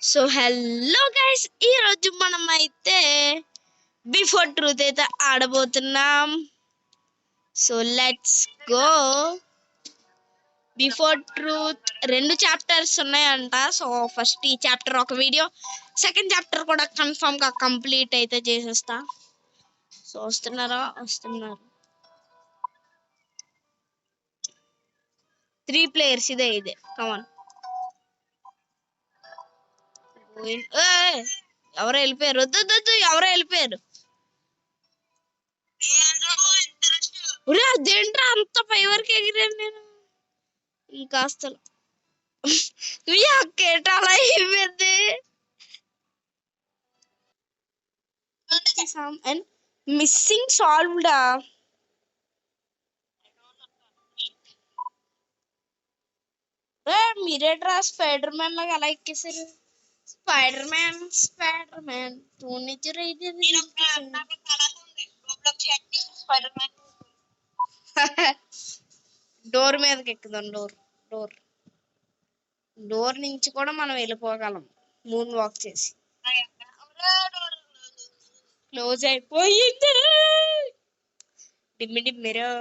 So hello guys, ఈరోజు మనం అయితే బిఫోర్ ట్రూత్ అయితే ఆడబోతున్నాం. So let's go. Before truth 2 chapters ఉన్నాయంట. సో ఫస్ట్ ఈ చాప్టర్ ఒక వీడియో, సెకండ్ చాప్టర్ కూడా కన్ఫర్మ్ గా కంప్లీట్ అయితే చేసేస్తా. సో వస్తున్నారు 3 players. ఇదే కమాన్. ఎవరో వెళ్ళిపోయారు. వద్దు ఎవరో వెళ్ళిపోయారు. అదేంట్రా అంత పై వరకు ఎగిరాను నేను. ఇంకా అసలు కేట అలా అయిపోయింది. And missing solved. మీరేట్రా స్పైడర్ మ్యాన్ లాగా అలా ఎక్కేసారు. స్పైడర్ మ్యాన్ తూనిచ్చారు అయితే డోర్ మీదకి ఎక్కుదాం. డోర్ డోర్ నుంచి కూడా మనం వెళ్ళిపోగలం మూన్ వాక్ చేసి. క్లోజ్ అయిపోయింది. డిమ్మి డిమ్మిరో.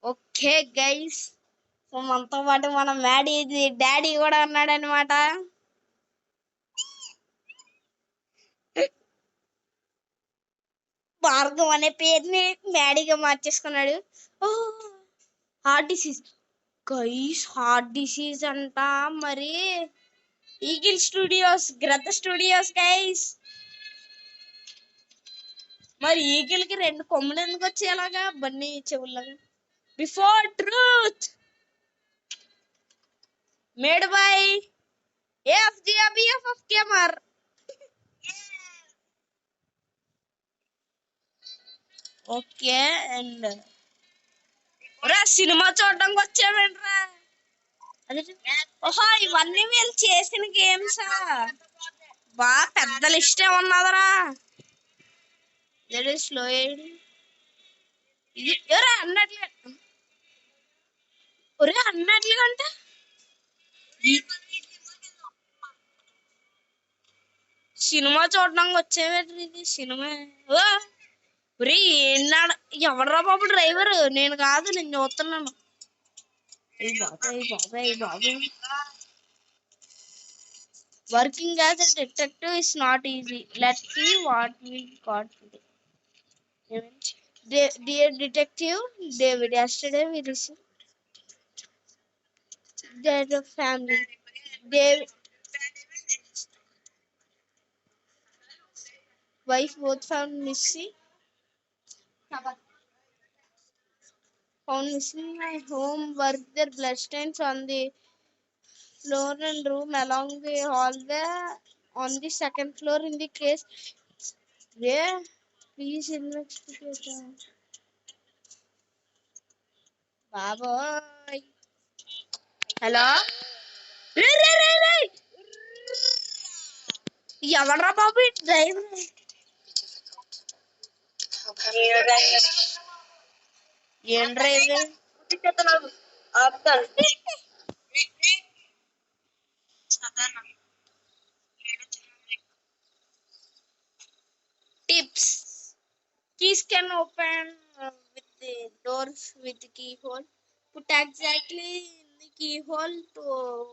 ఓకే గైస్, సో మనతో పాటు మన డాడీ కూడా అన్నాడు అనమాట. భార్గవ్ అనే పేరుని మ్యాడీగా మార్చేసుకున్నాడు. Heart disease guys, heart disease అంట. మరి ఈగిల్ స్టూడియోస్, గ్రద్ద స్టూడియోస్ గైస్. మరి ఈగిల్ కి 2 కొమ్ములు ఎందుకు వచ్చేలాగా బన్నీ చెవుల్లాగా? Before truth made by AFGBF of Gamer. Okay and cinema చూడడానికి వచ్చావేంట్రా? అదే ఓహో, ఇవన్నీ వీళ్ళు చేసిన గేమ్సా? బాగా పెద్ద లిస్టే ఉన్నదరా. స్లో ఇది అన్నట్లుగా అంటే సినిమా చూడడానికి వచ్చేవేంటి? ఇది సినిమా. ఎవడరా బాబు డ్రైవర్? నేను కాదు, నేను చూస్తున్నాను. బాబాయ్ working as a detective is not easy. Let's see what we got today. Dear Detective David, yesterday we received their family. David wife both found missing my home. Were there bloodstains on the floor and room along the hallway on the second floor in the case? Yeah, please investigate. Bye. Hello, ఎవడ్రా బాబు driver? ఏం driver? Tips. Keys can open with the doors with the keyhole. Put exactly in the keyhole to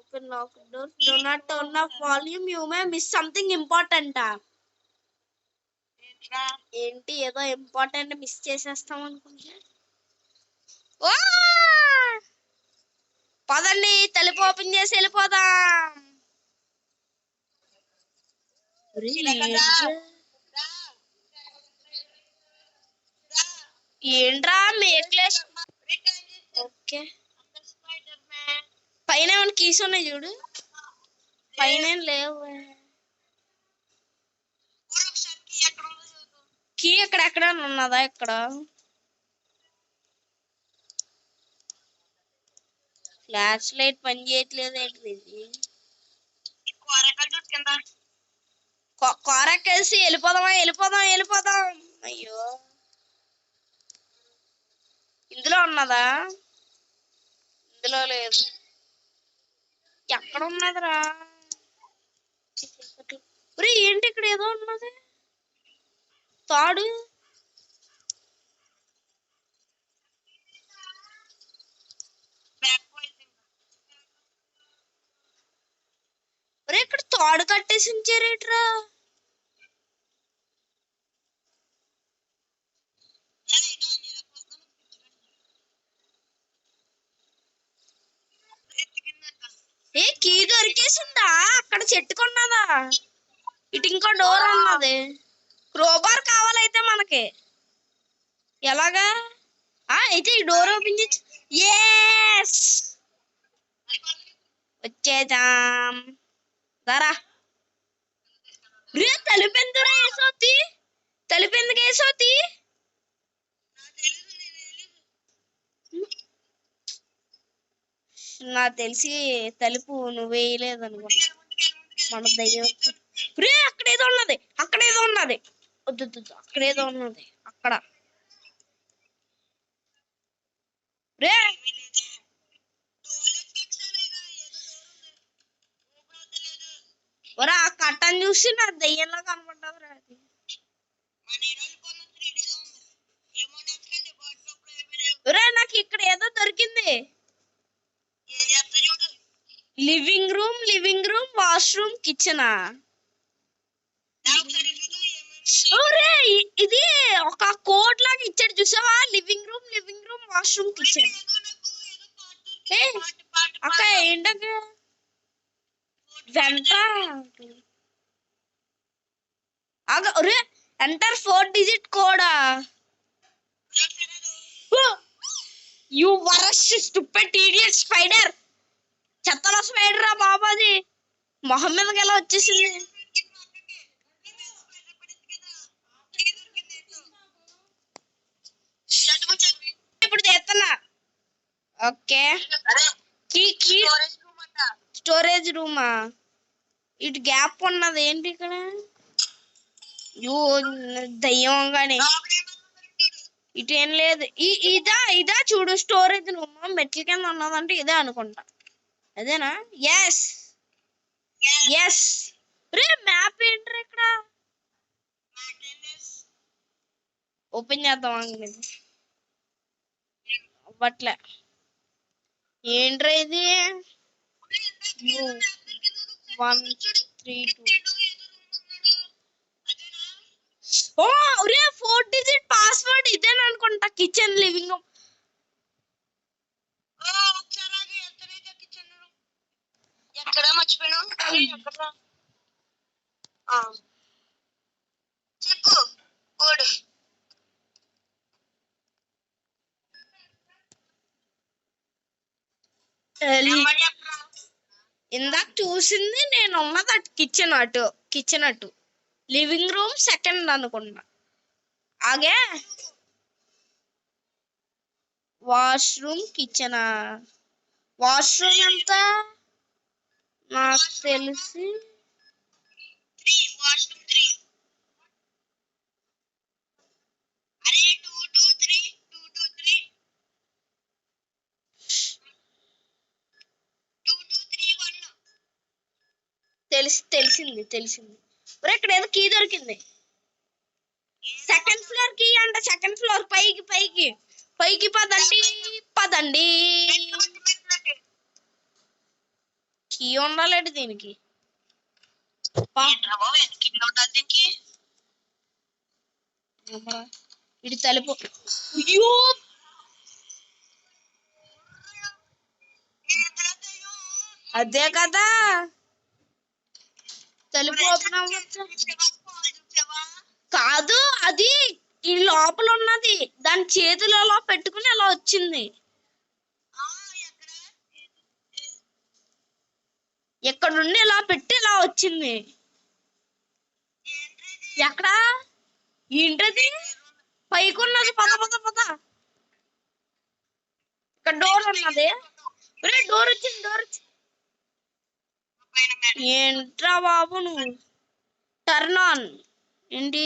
open lock doors. Do not turn off volume. You may miss something important. ఏంటి ఏదో important miss చేసేస్తాం అనుకుంటా. పదండి, తలుపు open చేసి వెళ్ళిపోదాం. ఏంట్రా మేక్లేస్? Okay, పైన ఏమైనా కీస్ ఉన్నాయి చూడు. పైన లేవు. కీ ఎక్కడ ఉన్నదా? ఇక్కడ ఫ్లాష్ లైట్ పని చేయట్లేదు ఏంటి? రారా కలిసి వెళ్ళిపోదాం. అయ్యో ఇందులో ఉన్నదా? ఇందులో లేదు. ఎక్కడ ఉన్నదిరా? ఒరే ఏంటి ఇక్కడ ఏదో ఉన్నది తాడు. ఒరే ఇక్కడ తాడు కట్టేసి ఉంచారేట్రా? ఏ కీ దొరికేసిందా? అక్కడ చెట్టుకున్నదా? ఇటు ఇంకో డోర్ ఉన్నది. క్రోబార్ కావాలైతే మనకి ఎలాగా? అయితే ఈ డోర్ ఓపెన్ చేసి వచ్చేద్దాం. దారా రే తలుపెందురా వేసోతి? తలుపెందుకు వేసోతి? నాకు తెలిసి తలుపు నువ్వు వేయలేదు అనుకుంటా. మన దయ్యం రే అక్కడేదో ఉన్నది. వద్దు అక్కడేదో ఉన్నది. అక్కడ రే ఒరా ఆ కట్టని చూసి నా దయ్యంలో కనపడ్డది రా. ఒరే నాకు ఇక్కడ ఏదో దొరికింది. Living room washroom kitchen. ఇది ఒక కోడ్ లాగా ఇచ్చాడు చూసావా? Living room washroom kitchen. అక్క ఏంటక్క వెంట ఎంటర్ 4 digit కోడా? You worst stupid idiot spider. చెత్తలో స్పైడర్ రా బాబాది. మొహం మీదకి ఎలా వచ్చేసింది? ఇప్పుడు తెస్తున్నా. Okay storage రూమా? ఇటు గ్యాప్ ఉన్నది ఏంటి ఇక్కడ? దయ్యం గాని ఇటు ఏం లేదు. ఇదా చూడు స్టోరేజ్ రూమ్. మెట్ల కింద ఉన్నదంటే ఇదే అనుకుంటా. అదేనా? ఎస్ రే మ్యాప్ ఏంట్రా ఇక్కడ? ఓపెన్ చేద్దాం అవ్వట్లే. ఏంట్రా ఇది? 132 4 digit పాస్వర్డ్ ఇదేనా అనుకుంటా. Kitchen living room. ఎక్కడ మర్చిపోయాను? చెప్పు కోడ్. ఇందాక చూసింది నేను ఉన్నది అటు కిచెన్ అటు లివింగ్ రూమ్ సెకండ్ అనుకున్నా. ఆగే వాష్రూమ్ కిచెన్. వాష్రూమ్ ఎంత నాకు తెలిసి తెలిసింది. ఇక్కడ ఏదో కీ దొరికింది. సెకండ్ ఫ్లోర్ కీ అంట. సెకండ్ ఫ్లోర్ పైకి పదండి. కీ ఉండాలండి దీనికి. ఇది తలుపు. అదే కదా తలుపు ఓపెన్ అవ్వచ్చు కాదు. అది ఈ లోపల ఉన్నది. దాని చేతులలో పెట్టుకుని అలా వచ్చింది. ఎక్కడ నుండి ఇలా పెట్టి ఇలా వచ్చింది. ఎక్కడ ఏంటది? పైకి ఉన్నది. పద ఇక్కడ డోర్ ఉన్నది. డోర్ వచ్చింది. ఏంట్రా బాబు నువ్వు టర్న్ ఆన్. ఏంటి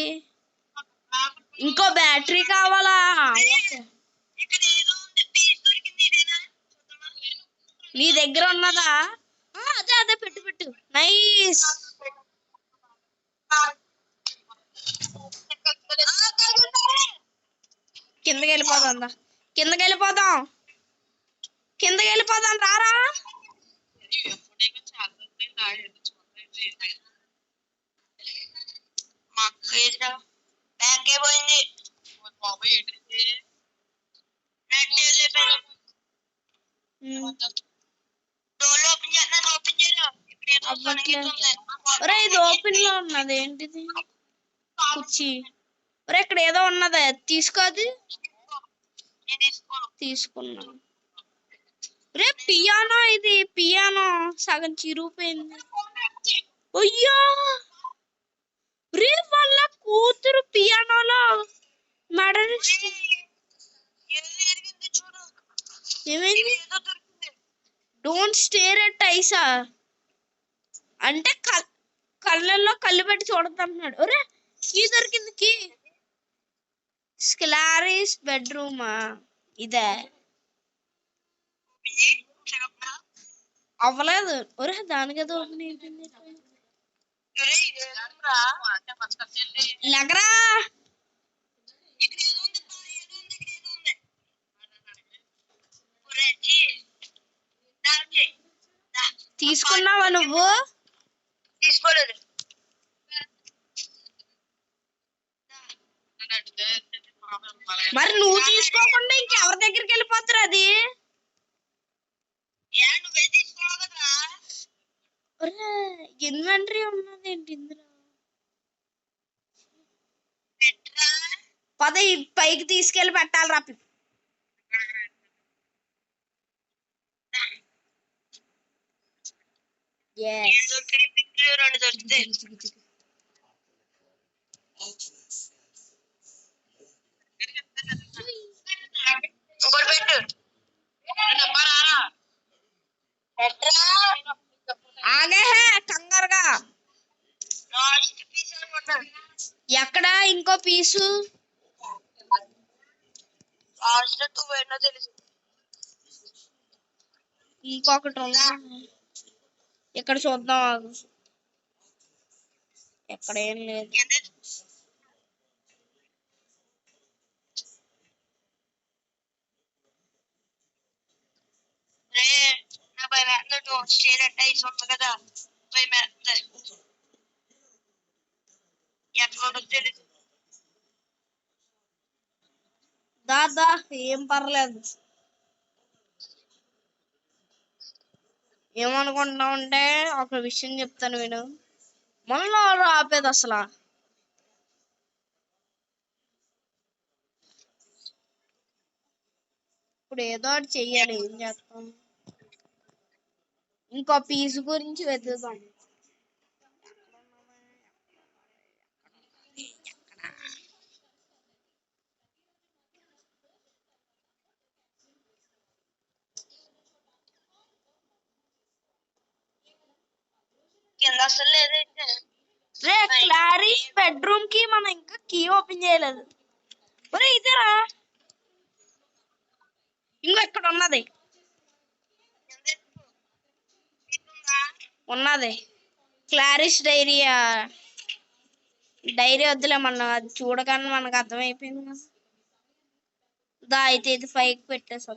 ఇంకో బ్యాటరీ కావాలా? నీ దగ్గర ఉన్నదా? అదే అదే పెట్టు పెట్టు. నైస్. కిందకి వెళ్ళిపోదాం కిందకి వెళ్ళిపోదాం రారా. ఒరే ఇది ఓపెన్ లో ఉన్నది ఏంటిది? కుర్చీ. ఒరే ఇక్కడ ఏదో ఉన్నది తీసుకోది. తీసుకున్నా. రే పియానో, ఇది పియానో సగం చిరిగిపోయింది. అయ్యో రే వాళ్ళ కూతురు పియానోలో మెడలిస్ట్. ఏమైంది? డోంట్ స్టేర్ ఎట్ ఐసా అంటే కళ్ళల్లో కళ్ళు పెట్టి చూడద్దంటున్నాడు. ఒరే కీ దొరికింది. కీ స్క్లారీస్ బెడ్రూమా? ఇదే అవ్వలేదు. ఒరే దానికి ఏదో లగరా. తీసుకున్నావా నువ్వు? తీసుకోలేదు. మరి నువ్వు తీసుకోకుండా ఇంకెవరి దగ్గరికి వెళ్ళిపోతారు? అది ఇన్వెంటరీ ఉన్నది ఏంటి ఇందులో? పద పైకి తీసుకెళ్ళి పెట్టాలి రా. ఆగే కంగారుగా. ఎక్కడ ఇంకో పీసు? ఇంకొకటి ఉంది ఇక్కడ చూద్దాం. ఎక్కడ ఏం లేదు. దాదా ఏం పర్లేదు. ఏమనుకుంటున్నావు అంటే ఒక విషయం చెప్తాను విను. మళ్ళీ ఆపేది అసలు. ఇప్పుడు ఏదో ఒకటి చెయ్యాలి. ఏం చేస్తాం? ఇంకో పీసు గురించి వెతుకుతాం. రే క్లారీస్ బెడ్రూమ్ కి మనం ఇంకా కీ ఓపెన్ చేయలేదు. ఒరే ఇదేరా ఇంకో ఇక్కడ ఉన్నది క్లారిస్ డైరీ వద్దులే. మనం అది చూడగానే మనకు అర్థమైపోయింది కదా. దా అయితే ఇది పైకి పెట్టేసా.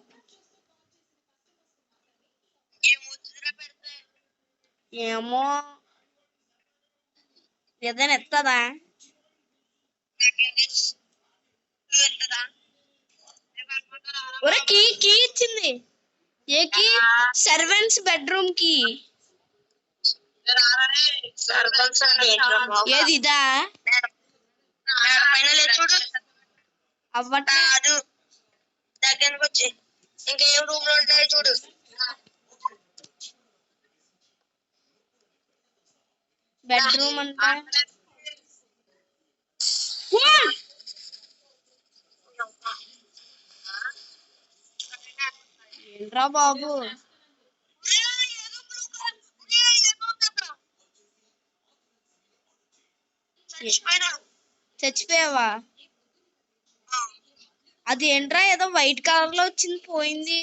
ఏమో ఏదైనా ఎత్తదా? ఒరే కీ ఇచ్చింది. ఏ కీ? సర్వెంట్స్ బెడ్రూమ్ కి. ఏది ఇదా? అవ్వట్లేదు. దగ్గరకు వచ్చి ఇంకేం రూమ్ లో ఉంటాయో చూడు. బెడ్రూమ్ అంటే ఏంట్రా బాబు? చచ్చిపోయావా? అది ఏంట్రా ఏదో వైట్ కలర్ లో వచ్చింది పోయింది.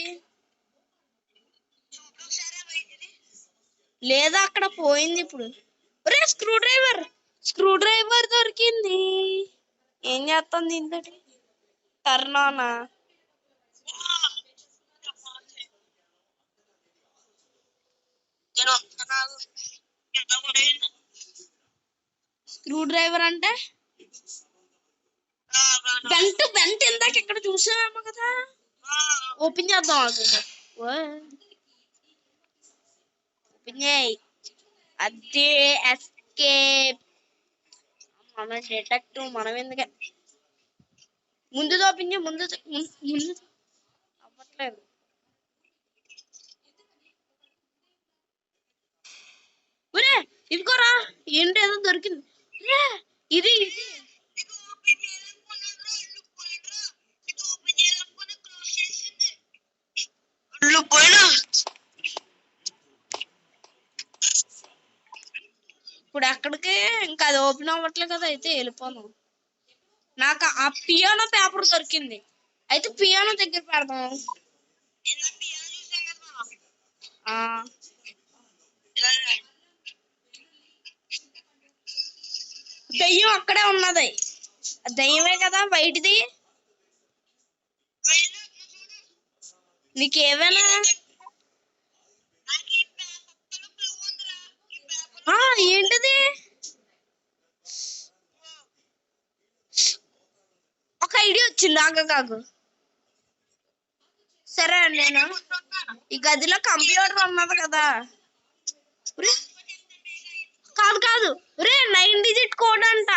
లేదా అక్కడ పోయింది ఇప్పుడు. ఒరే స్క్రూ డ్రైవర్ దొరికింది. ఏం చేస్తాం దీంతో? టర్న్ ఆనా? స్క్రూ డ్రైవర్ అంటే వెంట ఇందాక ఇక్కడ చూసామేమో కదా. ఓపెన్ చేద్దాం ఓపెన్ చేయి. అదే ఎస్కేప్. మన డిటెక్టివ్ మనం ఎందుకే ముందు ఓపెన్ చేయి. ముందు అవ్వట్లేదు. ఒరే ఇదిగోరా ఏంటి ఏదో దొరికింది. ఇది ఇప్పుడు అక్కడికి ఇంకా అది ఓపెన్ అవ్వట్లేదు కదా. అయితే వెళ్ళిపోను. నాకు ఆ పియానో పేపర్ దొరికింది. అయితే పియానో దగ్గర పెడదాం. దయ్యం అక్కడే ఉన్నది. దయ్యమే కదా బయటిది. నీకేమైనా ఏంటిది? ఒక ఐడియా వచ్చింది. ఆగగాగు. సరే నేను ఈ గదిలో కంప్యూటర్ ఉన్నది కదా. కాదు రే 9 డిజిట్ కోడ్ అంట.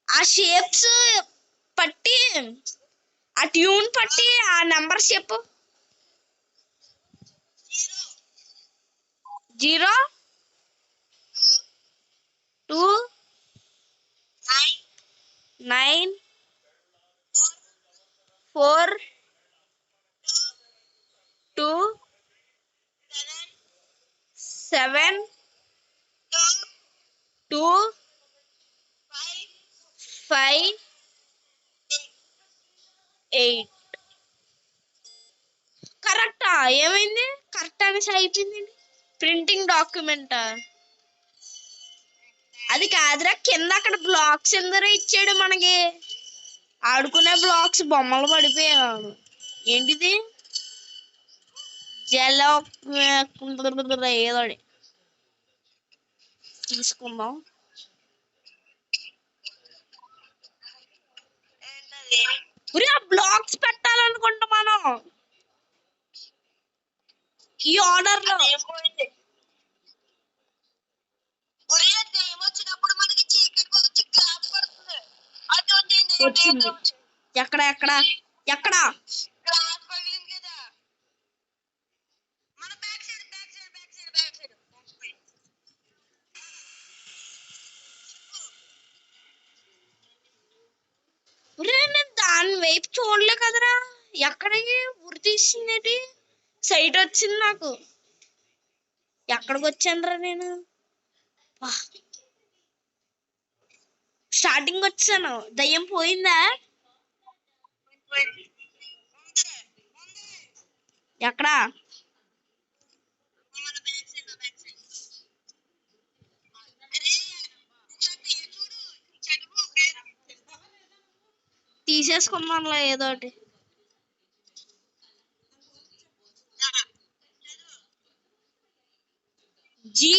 ఆ షేప్స్ పట్టి ఆ ట్యూన్ పట్టి ఆ నెంబర్ చెప్పు. 0 2 9 4 2 7 2 5 8. కరెక్టా? ఏమైంది? కరెక్ట్ అనేసి అయిపోయింది. ప్రింటింగ్ డాక్యుమెంట్ అది కాదురా. కింద అక్కడ బ్లాక్స్ ఎందరో ఇచ్చాడు మనకి. ఆడుకునే బ్లాక్స్ బొమ్మలు పడిపోయాను. ఏంటిది? జలో ఏదో తీసుకుందాం. ఆ బ్లాక్స్ పెట్టాలనుకుంటా మనం ఈ ఆర్డర్ లో. వచ్చింది. ఎక్కడ ఎక్కడ ఎక్కడ? నేను దాని వైపు చూడలే కదరా. ఎక్కడికి ఊరి తీసింది? సైట్ వచ్చింది నాకు. ఎక్కడికి వచ్చానురా నేను? స్టార్టింగ్ వచ్చాను. దయ్యం పోయిందా? ఎక్కడా? తీసేసుకుందాంలో ఏదోటి. జీ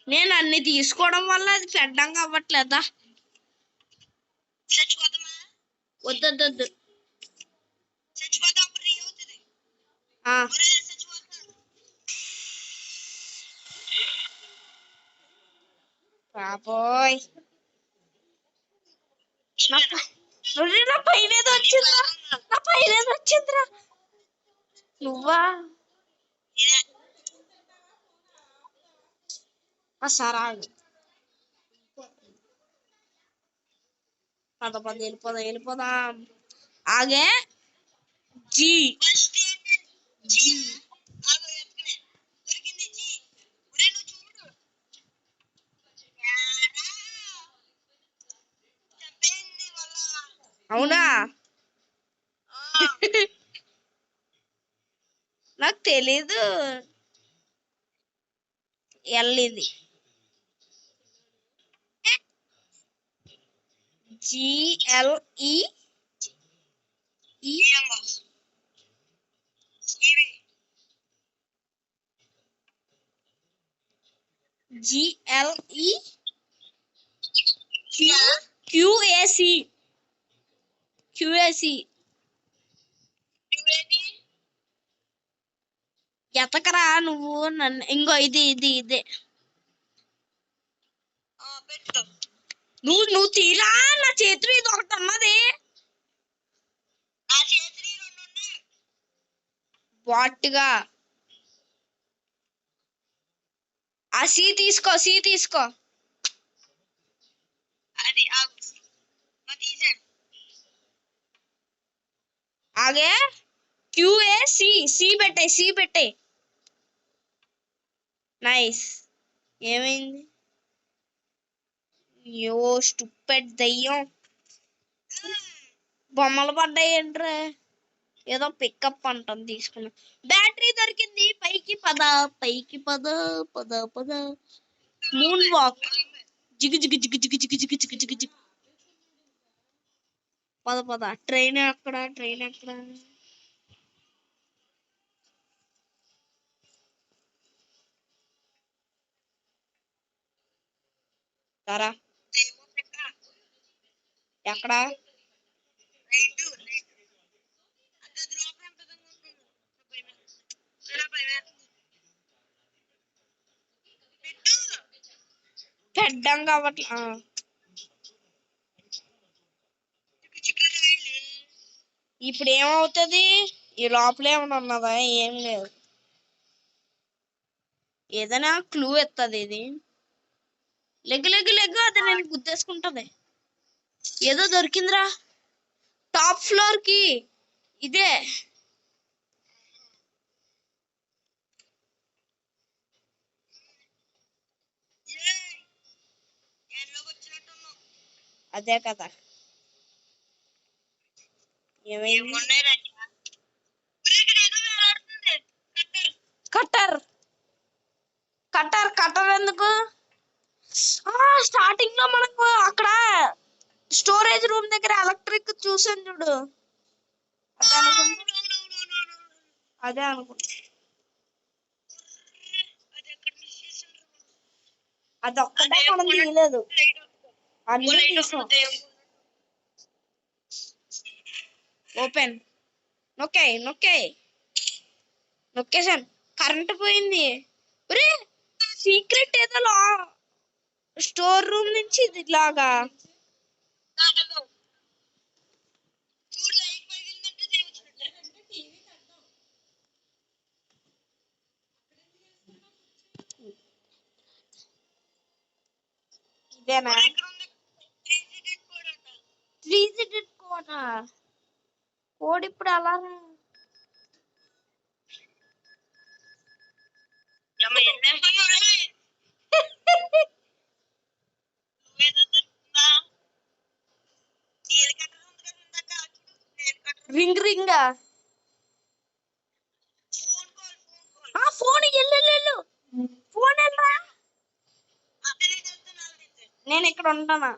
నేను అన్ని తీసుకోవడం వల్ల అది పెట్టడం అవ్వట్లేదా? వద్దు. బాబోయ్ నా పైన ఏదో వచ్చిందిరా, నా పైన ఏదో వచ్చిందిరా. నువ్వా సరా వెళ్ళిపోదాం. ఆగే జీ జీ అవునా నాకు తెలీదు. ఇది GLE GLE QAC ఎతకరా నువ్వు నన్ను. ఇంకో ఇదే నువ్వు తీరా. నా చేతిలో ఇది ఒకటి ఉన్నది. వాట్గా ఆ సి తీసుకో. ఆగే QAC సి పెట్టే. నైస్. ఏమైంది? యో స్టూపిడ్ దయ్యం. బొమ్మలు పడ్డాయి ఏంట్రా? ఏదో పికప్ అంటాం తీసుకున్నా. బ్యాటరీ దొరికింది. పైకి పద. Moon walk. జిగ్. పద. ట్రైన్ ఎక్కడ? ఎక్కడ? పెట్టడం కాబట్టి ఇప్పుడు ఏమవుతుంది? ఈ లోపల ఏమైనా ఉన్నదా? ఏం లేదు. ఏదైనా క్లూ ఎత్తది ఇది. లెగ్గు అది నేను గుద్దేసుకుంటది. ఏదో దొరికిందిరా. టాప్ ఫ్లోర్ కి ఇదే. అదే కదా. కట్టర్ ఎందుకు? స్టార్టింగ్ లో మనకు అక్కడ స్టోరేజ్ రూమ్ దగ్గర ఎలక్ట్రిక్ చూసాను చూడు. అదే అనుకుంటా. అది ఒక్కటే మనం తీయలేదు. అన్నీ తీసాం. ఓపెన్. నొక్కేసాను. కరెంట్ పోయింది. సీక్రెట్ ఏదో స్టోర్ రూమ్ నుంచి ఇది లాగా. ఇదేనా 3 digit కోడ్? ఇప్పుడు అలా రింగ్ ఫోన్ ఫోన్ వెళ్ళరా. నేను ఇక్కడ ఉంటానా?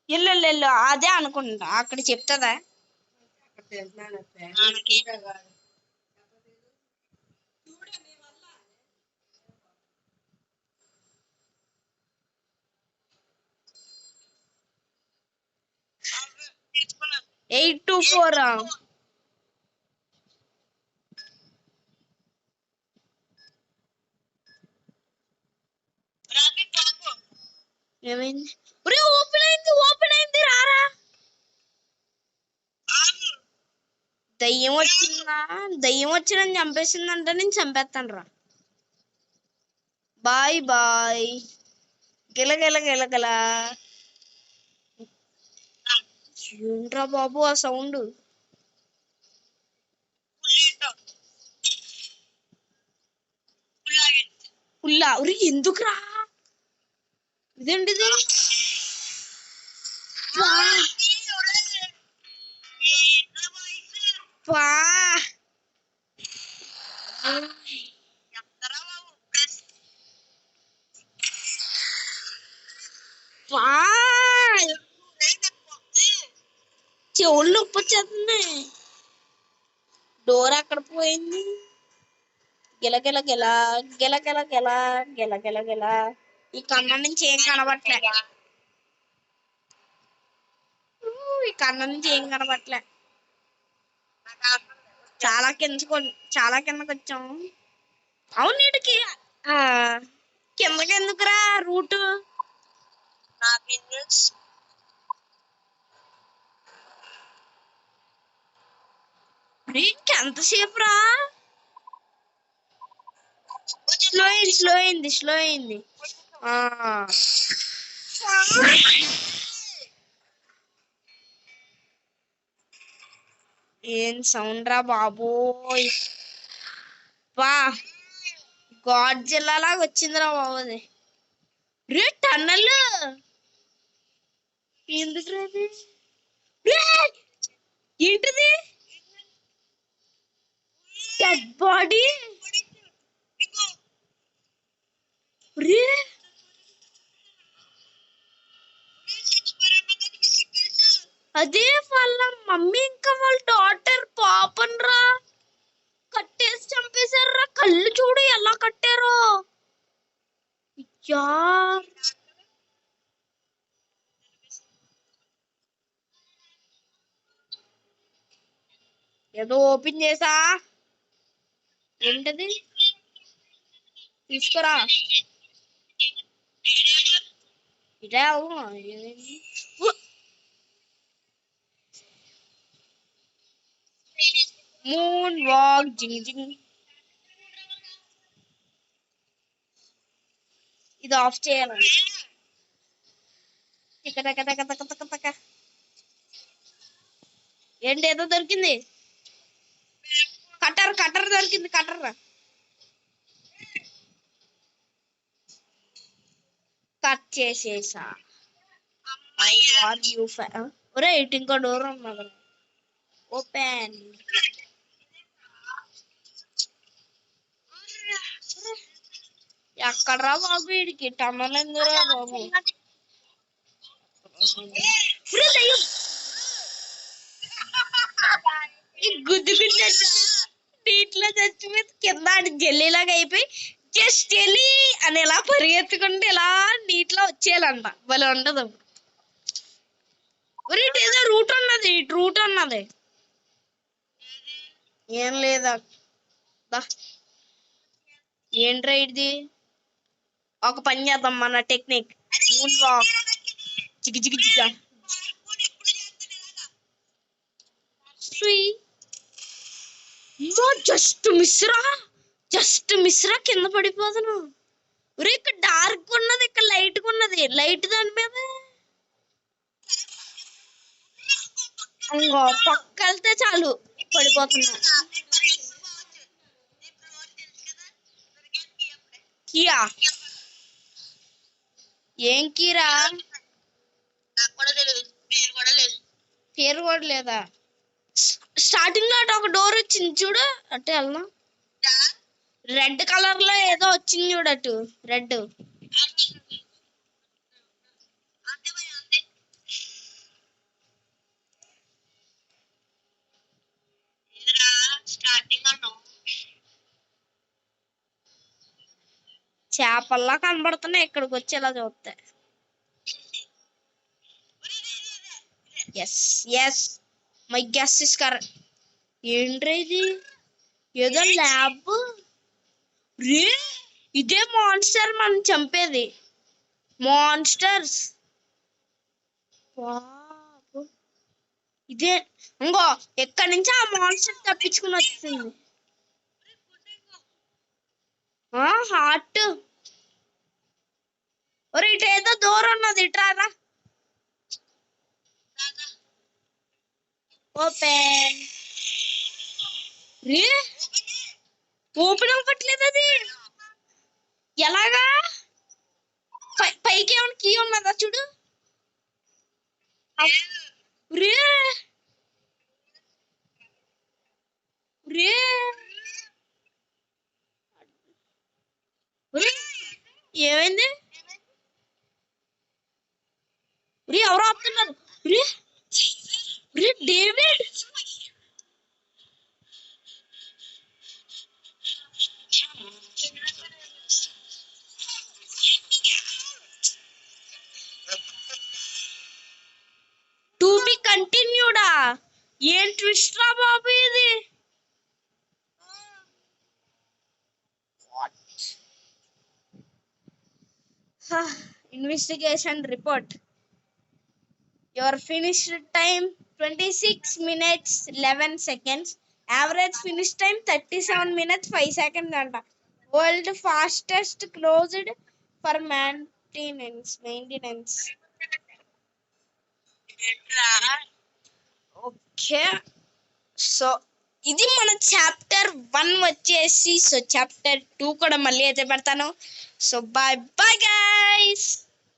ఎల్లు అదే అనుకుంటా. అక్కడ చెప్తుందా? 824. ఏమైంది? ఒరే ఓపెన్ అయింది రారా. దయ్యం వచ్చిందని చంపేసిందంట. నేను చంపేస్తాను రా. Bye bye. గిలగిల ఏంట్రా బాబు ఆ సౌండ్? పుల్లా ఉరి ఎందుకురా? ఇదేంటిది? చెవులు నొప్పి వచ్చేస్తుంది. డోర్ అక్కడ పోయింది. గిల. ఈ కన్నం నుంచి ఏం కనబట్లే. చాలా కిందకి వచ్చాం. అవును నీటికి కిందకి ఎందుకురా రూటు? ఎంతసేపు రా? స్లో అయింది. ఏం సౌండ్ రా బాబోయ్. గాడ్ జిల్లాలాగా వచ్చిందిరా బాబు. అది రే టన్నల్ ఎందుకు ఏంటిది? Dead body. అదే వాళ్ళ మమ్మీ ఇంకా వాళ్ళ డాటర్ పాపన్ రా కట్టేసి చంపేశారు. కళ్ళు చూడు ఎలా కట్టారో. ఏదో ఓపెన్ చేసా. ఏంటది? తీసుకురా. ఇదే మూన్ వాక్ జింగ్. ఇది ఆఫ్ చేయాలి. ఏంటి ఏదో దొరికింది. కట్టర్ దొరికింది. కట్టర్ కట్ చేసేసా. ఒరే ఇటు ఇంకో డోర్ ఉన్నది. ఓపెన్. ఎక్కడరా బాబు? వీడికి టన్నల్ ఎందురా బాబు? గుద్దు నీటిలో చచ్చిపోయి కింద జల్లీలాగా అయిపోయి జస్ట్ జెల్లీ అని ఎలా పరిగెత్తుకుంటే ఇలా నీటిలో వచ్చేయాలంట. భలే ఉండదు. ఏదో రూట్ ఉన్నది. ఏం లేదా? ఏంట్రా ఇది? ఒక పని చేద్దాం. మన టెక్నిక్ మూన్ వాక్. జిగిజిగిజిగా జస్ట్ మిస్రా కింద పడిపోతాను. ఇక్కడ డార్క్ ఉన్నది, ఇక్కడ లైట్ ఉన్నది. లైట్ దాని మీద పక్క వెళ్తే చాలు పడిపోతున్నా. కియా ఏం కీరా? పేరు కూడా లేదా? స్టార్టింగ్ లో అటు ఒక డోర్ వచ్చింది చూడు. అటు వెళ్దాం. రెడ్ కలర్ లో ఏదో వచ్చింది చూడు. అటు రెడ్. చేపల్లా కనబడుతున్నాయి ఇక్కడికి వచ్చేలా చూస్తే. Yes my guess is correct. ఏంట్రా ఇది? ఏదో ల్యాబ్. ఇదే మాన్స్టర్ మనం చంపేది. మాన్స్టర్స్. ఇదే ఇంకో ఎక్కడి నుంచి ఆ మాన్స్టర్ తప్పించుకుని వచ్చింది. హార్ట్. ఒరే ఇటు ఏదో దూరం ఉన్నది, ఇట్రారా. ఓపెన్. ఓపెన్ అవ్వట్లేదు అది. ఎలాగా? పైకి ఏమైనా కీ ఉన్నదా చూడు. రే రే ఏమైంది? ఎవరు ఆపుతున్నారు? డేవిడ్. టు బి కంటిన్యూడా? ఏం ట్విస్ట్ రా బాబు ఇది. Investigation report. Your finished time 26 minutes 11 seconds. Average finish time 37 minutes 5 seconds అంట. World fastest closed for maintenance. Okay, so ఇది మన చాప్టర్ 1 వచ్చేసి. సో చాప్టర్ 2 కూడా మళ్ళీ అయితే పెడతాను. So bye bye guys.